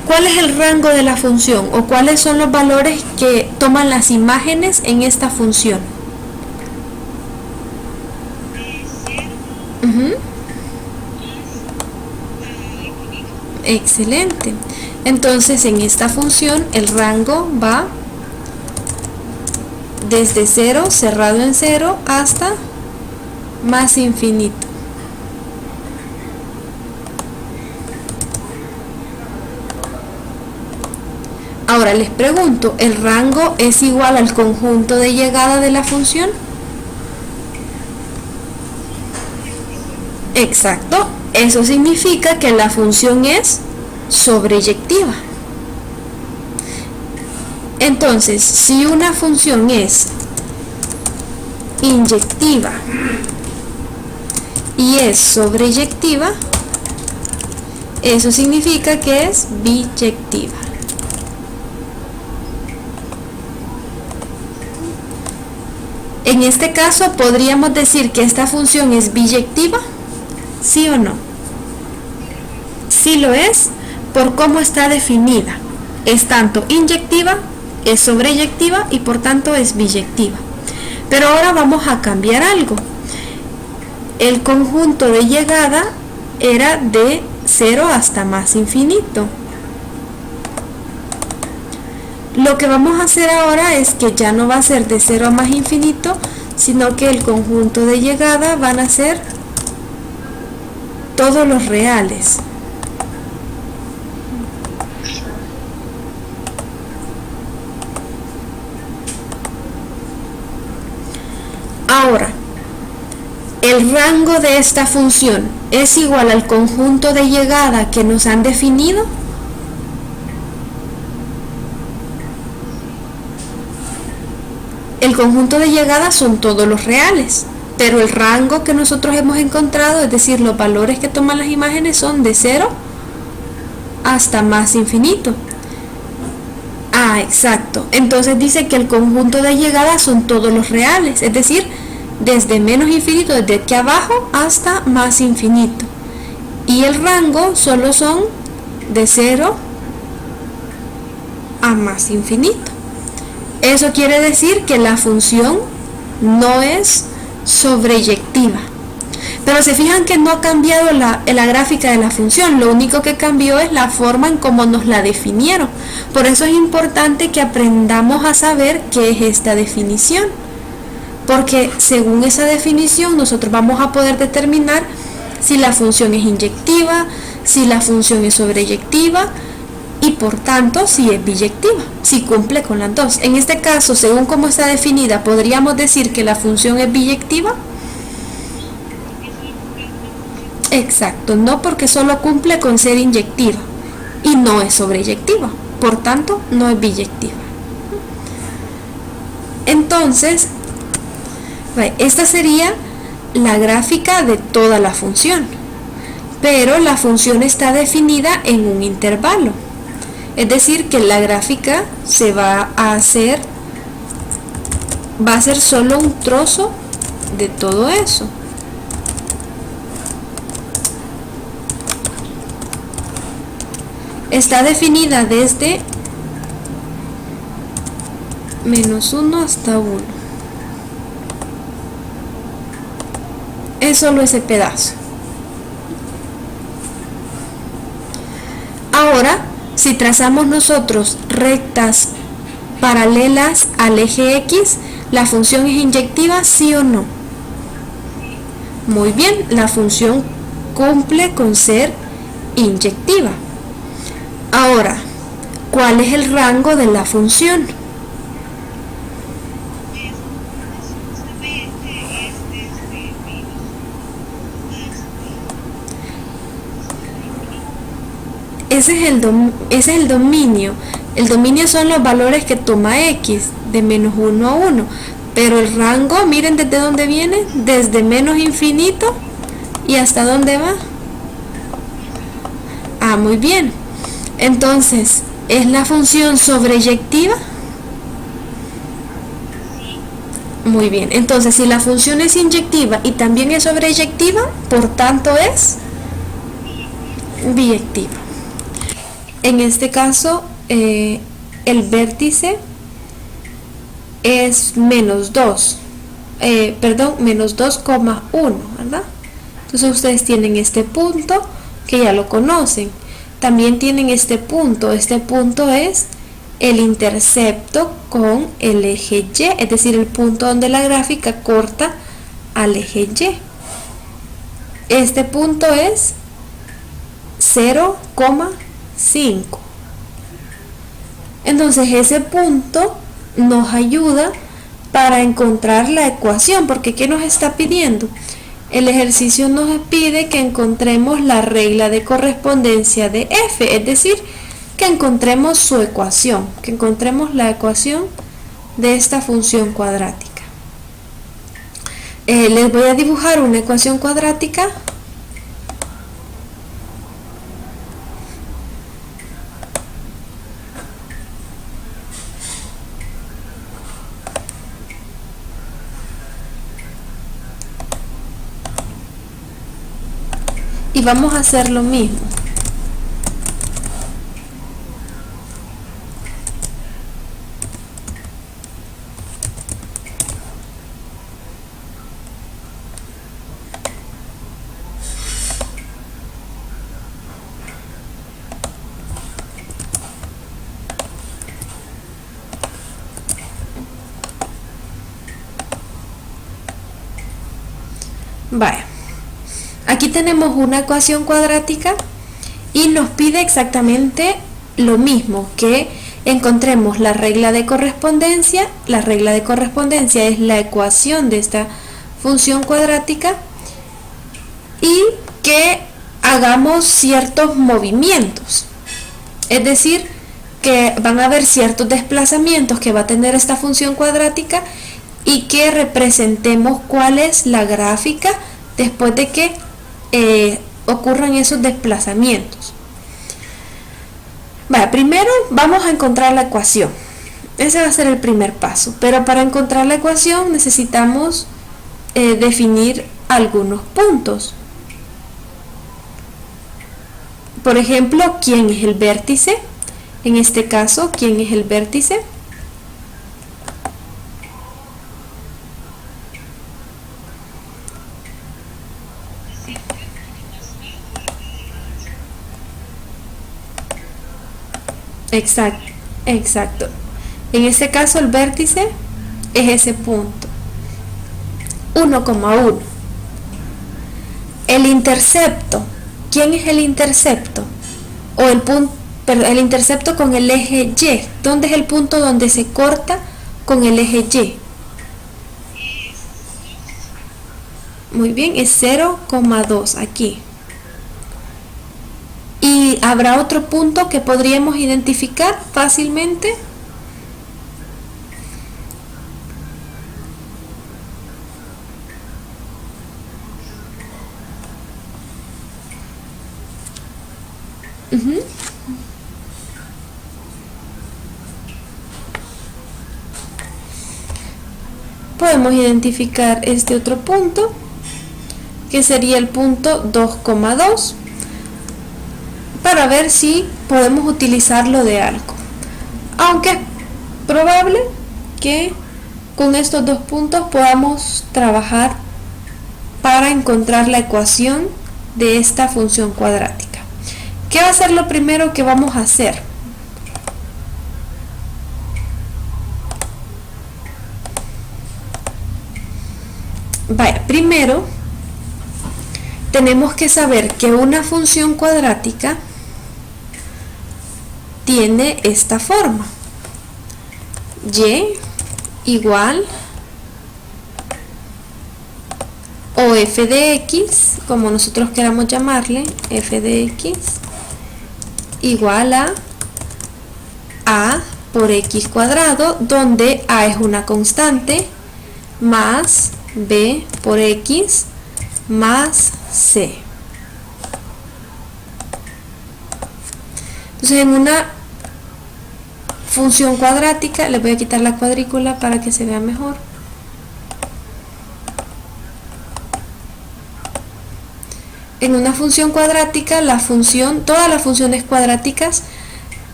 ¿Cuál es el rango de la función? ¿O cuáles son los valores que toman las imágenes en esta función? Excelente. Entonces, en esta función, el rango va desde 0, cerrado en 0, hasta más infinito. Ahora les pregunto, ¿el rango es igual al conjunto de llegada de la función? Exacto, eso significa que la función es sobreyectiva. Entonces, si una función es inyectiva y es sobreyectiva, eso significa que es biyectiva. En este caso, ¿podríamos decir que esta función es biyectiva? ¿Sí o no? Sí lo es, por cómo está definida. Es tanto inyectiva, es sobreyectiva y por tanto es biyectiva. Pero ahora vamos a cambiar algo. El conjunto de llegada era de 0 hasta más infinito. Lo que vamos a hacer ahora es que ya no va a ser de 0 a más infinito, sino que el conjunto de llegada van a ser todos los reales. Ahora, el rango de esta función es igual al conjunto de llegada que nos han definido. El conjunto de llegada son todos los reales, pero el rango que nosotros hemos encontrado, es decir, los valores que toman las imágenes, son de 0 hasta más infinito. Ah, exacto. Entonces dice que el conjunto de llegada son todos los reales, es decir, desde menos infinito, desde aquí abajo hasta más infinito. Y el rango solo son de 0 a más infinito. Eso quiere decir que la función no es sobreyectiva. Pero se fijan que no ha cambiado la gráfica de la función, lo único que cambió es la forma en cómo nos la definieron. Por eso es importante que aprendamos a saber qué es esta definición. Porque según esa definición nosotros vamos a poder determinar si la función es inyectiva, si la función es sobreyectiva y por tanto si es biyectiva, si cumple con las dos. En este caso, según cómo está definida, ¿podríamos decir que la función es biyectiva? Exacto, no, porque solo cumple con ser inyectiva y no es sobreyectiva, por tanto no es biyectiva. Entonces, esta sería la gráfica de toda la función, pero la función está definida en un intervalo, es decir que la gráfica va a ser solo un trozo de todo eso. Está definida desde -1 hasta 1. Es solo ese pedazo. Ahora, si trazamos nosotros rectas paralelas al eje X, ¿la función es inyectiva, sí o no? Muy bien, la función cumple con ser inyectiva. Ahora, ¿cuál es el rango de la función? Ese es el dominio. El dominio son los valores que toma X, de -1 a 1. Pero el rango, miren desde dónde viene, desde menos infinito y hasta dónde va. Ah, muy bien. Entonces, ¿es la función sobreyectiva? Muy bien. Entonces, si la función es inyectiva y también es sobreyectiva, por tanto es biyectiva. En este caso, el vértice es -2, menos 2,1, ¿verdad? Entonces ustedes tienen este punto que ya lo conocen. También tienen este punto es el intercepto con el eje Y, es decir, el punto donde la gráfica corta al eje Y. Este punto es 0,5. Entonces ese punto nos ayuda para encontrar la ecuación, porque ¿qué nos está pidiendo? El ejercicio nos pide que encontremos la regla de correspondencia de f, es decir, que encontremos su ecuación, que encontremos la ecuación de esta función cuadrática. Les voy a dibujar una ecuación cuadrática. Y vamos a hacer lo mismo. Vaya, aquí tenemos una ecuación cuadrática y nos pide exactamente lo mismo, que encontremos la regla de correspondencia. La regla de correspondencia es la ecuación de esta función cuadrática y que hagamos ciertos movimientos, es decir, que van a haber ciertos desplazamientos que va a tener esta función cuadrática y que representemos cuál es la gráfica después de que ocurran esos desplazamientos. Vale, primero vamos a encontrar la ecuación. Ese va a ser el primer paso, pero para encontrar la ecuación necesitamos definir algunos puntos. Por ejemplo, ¿quién es el vértice? En este caso, ¿quién es el vértice? Exacto. En este caso el vértice es ese punto, 1,1. El intercepto, ¿quién es el intercepto? O el punto, el intercepto con el eje Y. ¿Dónde es el punto donde se corta con el eje Y? Muy bien, es 0,2 aquí. ¿Y habrá otro punto que podríamos identificar fácilmente? Podemos identificar este otro punto, que sería el punto 2,2, para ver si podemos utilizarlo de algo. Aunque es probable que con estos dos puntos podamos trabajar para encontrar la ecuación de esta función cuadrática. ¿Qué va a ser lo primero que vamos a hacer? Vaya, primero tenemos que saber que una función cuadrática tiene esta forma: y igual, o f de x, como nosotros queramos llamarle, f de x igual a por x cuadrado, donde a es una constante, más b por x más c. Entonces, en una función cuadrática, le voy a quitar la cuadrícula para que se vea mejor. En una función cuadrática, todas las funciones cuadráticas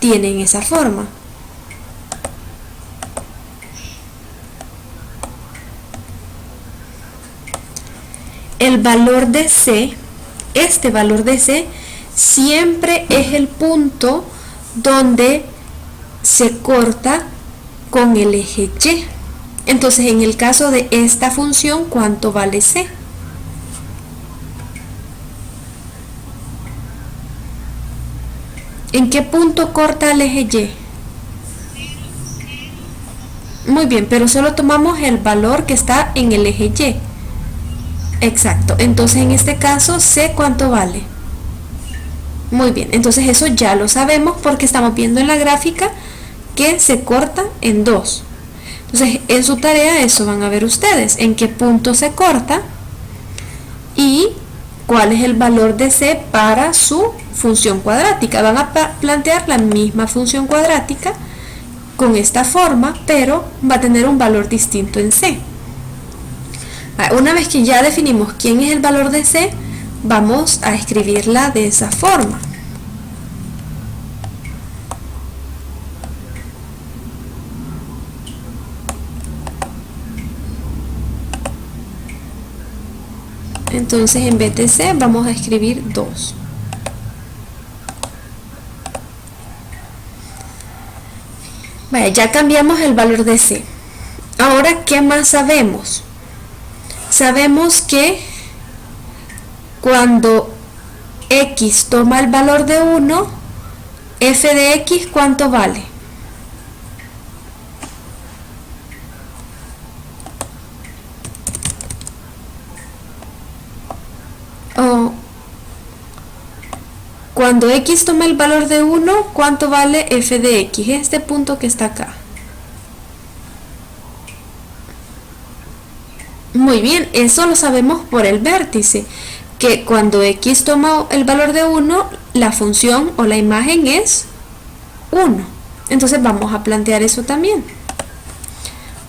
tienen esa forma. El valor de c, este valor de c, siempre es el punto donde se corta con el eje y. Entonces, en el caso de esta función, ¿cuánto vale c? ¿En qué punto corta el eje y? Muy bien, pero solo tomamos el valor que está en el eje y. Exacto, entonces en este caso C cuánto vale. Muy bien, entonces eso ya lo sabemos porque estamos viendo en la gráfica que se corta en 2. Entonces en su tarea eso van a ver ustedes, en qué punto se corta y cuál es el valor de C para su función cuadrática. Van a plantear la misma función cuadrática con esta forma, pero va a tener un valor distinto en C. Una vez que ya definimos quién es el valor de C, vamos a escribirla de esa forma. Entonces en vez de C vamos a escribir 2. Vale, ya cambiamos el valor de C. Ahora, ¿qué más sabemos? Sabemos que cuando x toma el valor de 1, f de x ¿cuánto vale? O cuando x toma el valor de 1, ¿cuánto vale f de x? Este punto que está acá. Muy bien, eso lo sabemos por el vértice, que cuando x toma el valor de 1, la función o la imagen es 1. Entonces vamos a plantear eso también.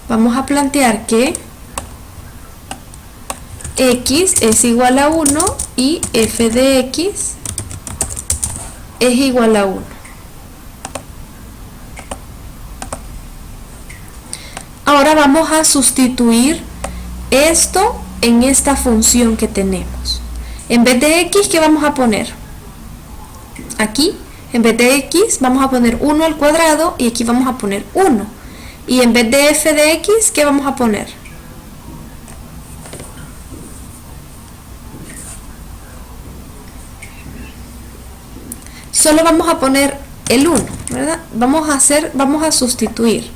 Vamos a plantear que x es igual a 1 y f de x es igual a 1. Ahora vamos a sustituir esto en esta función que tenemos. En vez de x, ¿qué vamos a poner? Aquí, en vez de x, vamos a poner 1 al cuadrado y aquí vamos a poner 1. Y en vez de f de x, ¿qué vamos a poner? Solo vamos a poner el 1, ¿verdad? Vamos a sustituir.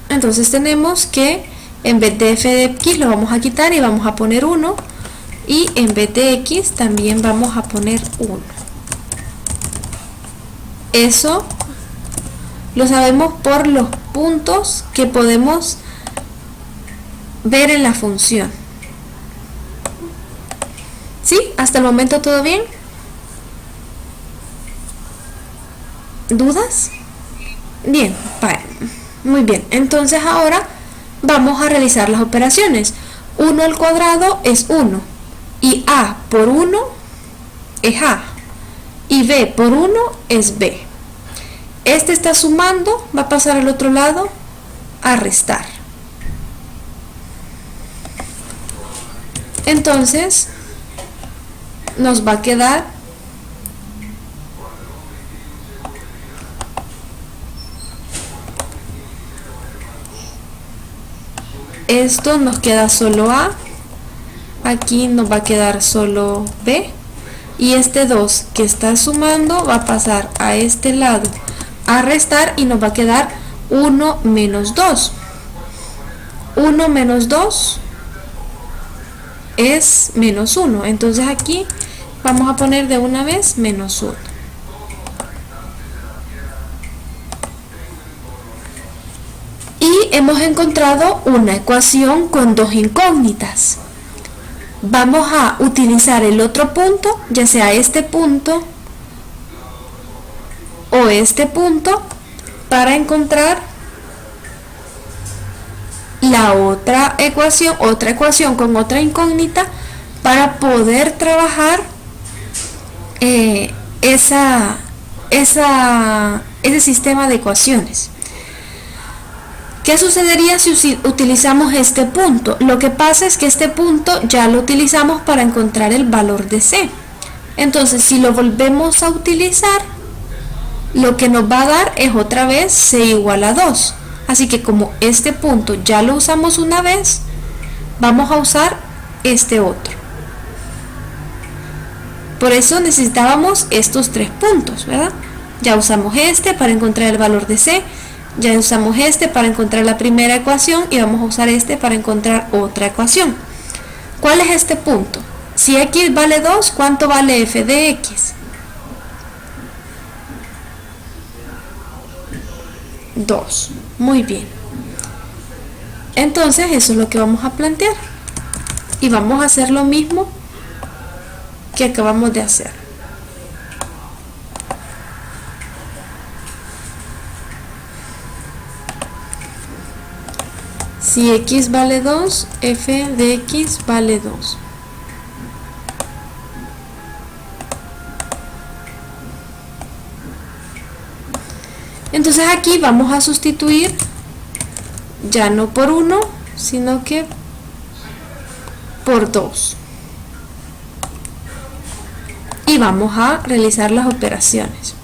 Entonces tenemos que en vez de f de x lo vamos a quitar y vamos a poner 1, y en vez de x también vamos a poner 1. Eso lo sabemos por los puntos que podemos ver en la función. ¿Sí? ¿Hasta el momento todo bien? ¿Dudas? Bien, vale. Muy bien, entonces ahora vamos a realizar las operaciones. 1 al cuadrado es 1, y a por 1 es a, y b por 1 es b. Este está sumando, va a pasar al otro lado a restar. Entonces nos va a quedar esto, nos queda solo a, aquí nos va a quedar solo b, y este 2 que está sumando va a pasar a este lado a restar y nos va a quedar 1 menos 2. 1 menos 2 es menos 1, entonces aquí vamos a poner de una vez menos 1. Y hemos encontrado una ecuación con dos incógnitas. Vamos a utilizar el otro punto, ya sea este punto o este punto, para encontrar la otra ecuación con otra incógnita, para poder trabajar ese sistema de ecuaciones. ¿Qué sucedería si utilizamos este punto? Lo que pasa es que este punto ya lo utilizamos para encontrar el valor de C. Entonces, si lo volvemos a utilizar, lo que nos va a dar es otra vez C igual a 2. Así que como este punto ya lo usamos una vez, vamos a usar este otro. Por eso necesitábamos estos tres puntos, ¿verdad? Ya usamos este para encontrar el valor de C. Ya usamos este para encontrar la primera ecuación y vamos a usar este para encontrar otra ecuación. ¿Cuál es este punto? Si x vale 2, ¿cuánto vale f de x? 2. Muy bien. Entonces eso es lo que vamos a plantear. Y vamos a hacer lo mismo que acabamos de hacer. Si x vale 2, f de x vale 2. Entonces aquí vamos a sustituir ya no por 1, sino que por 2. Y vamos a realizar las operaciones.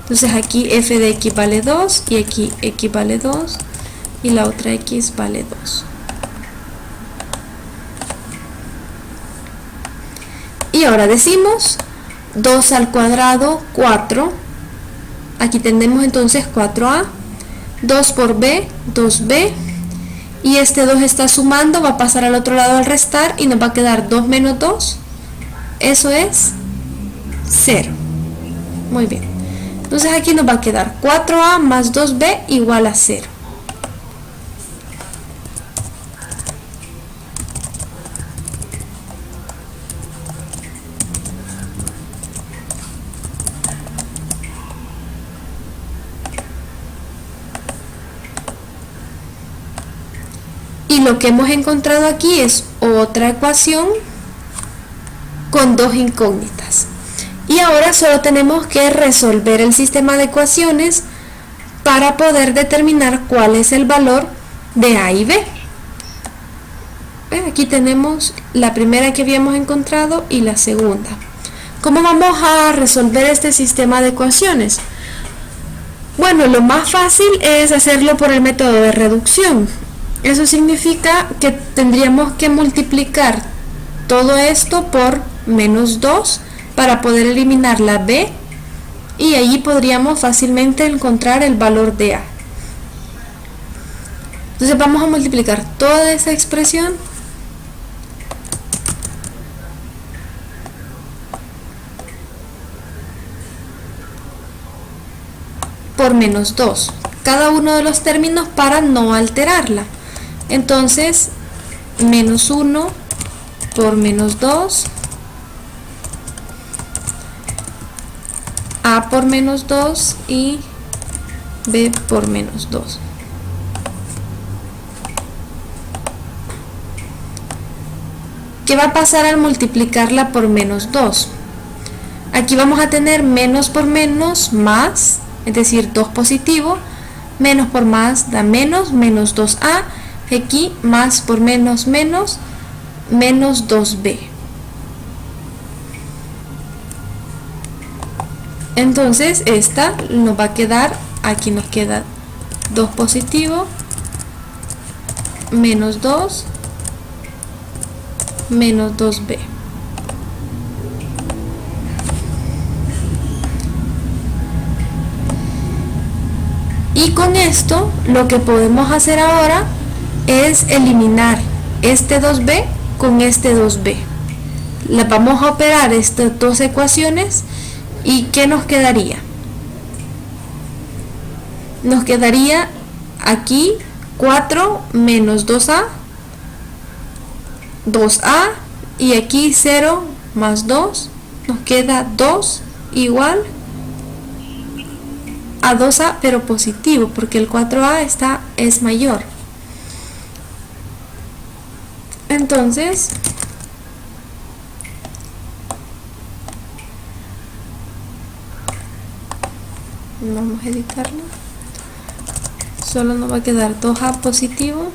Entonces aquí f de x vale 2 y aquí x vale 2 y la otra x vale 2. Y ahora decimos 2 al cuadrado 4. Aquí tenemos entonces 4a, 2 por b, 2b, y este 2 está sumando, va a pasar al otro lado al restar y nos va a quedar 2 menos 2, eso es 0. Muy bien, entonces aquí nos va a quedar 4a más 2b igual a 0. Y lo que hemos encontrado aquí es otra ecuación con dos incógnitas. Y ahora solo tenemos que resolver el sistema de ecuaciones para poder determinar cuál es el valor de a y b. Aquí tenemos la primera que habíamos encontrado y la segunda. ¿Cómo vamos a resolver este sistema de ecuaciones? Bueno, lo más fácil es hacerlo por el método de reducción. Eso significa que tendríamos que multiplicar todo esto por menos 2 para poder eliminar la b, y allí podríamos fácilmente encontrar el valor de a. Entonces vamos a multiplicar toda esa expresión por menos 2, cada uno de los términos para no alterarla. Entonces, menos 1 por menos 2, a por menos 2 y b por menos 2. ¿Qué va a pasar al multiplicarla por menos 2? Aquí vamos a tener menos por menos más, es decir, 2 positivo, menos por más da menos, menos 2a, aquí más por menos menos, menos 2b. Entonces esta nos va a quedar, aquí nos queda 2 positivo, menos 2, menos 2b. Y con esto lo que podemos hacer ahora es eliminar este 2b con este 2b. Las vamos a operar estas dos ecuaciones y ¿qué nos quedaría? Nos quedaría aquí 4 menos 2a, 2a, y aquí 0 más 2, nos queda 2 igual a 2a pero positivo porque el 4a es mayor. Entonces vamos a editarlo, solo nos va a quedar 2a positivo